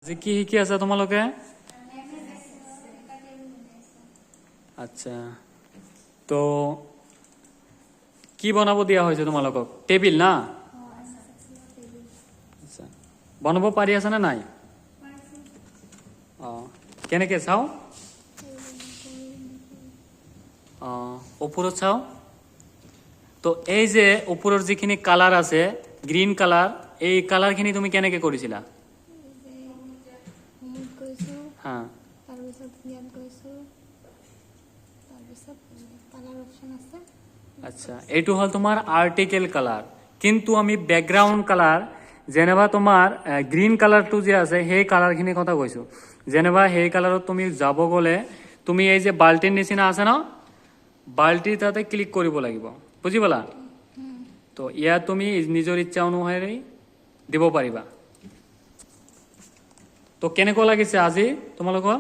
আজি কি শিকি আছা তোমালোকে? আচ্ছা, তো কি বনাব দিয়া হয়েছে তোমালোকক? টেবিল না? আচ্ছা, বনাব পারি আছে না নাই? কেনেকে চাও? ওপৰত চাও। তো এই যে ওপৰৰ যিখিনি কালাৰ আছে, গ্ৰীণ কালাৰ, এই কালাৰখিনি তুমি কেনেকে কৰিছিলা? হা, আচ্ছা, এইটো হল তোমাৰ আৰ্টিকেল কালাৰ। কিন্তু আমি বেকগ্ৰাউণ্ড কালাৰ, যেনেবা তোমাৰ গ্ৰীণ কালাৰটো যে আছে সেই কালাৰখিনিৰ কথা কৈছো। যেনেবা সেই কালাৰত তুমি যাব গ'লে তুমি এই যে বাল্টিৰ নিচিনা আছে ন, বাল্টিৰ তাতে ক্লিক কৰিব লাগিব, বুজি পালা? তো ইয়াত তুমি নিজৰ ইচ্ছা অনুসৰি দিব পাৰিবা। তো কেনেকুৱা লাগিছে আজি তোমালোকৰ?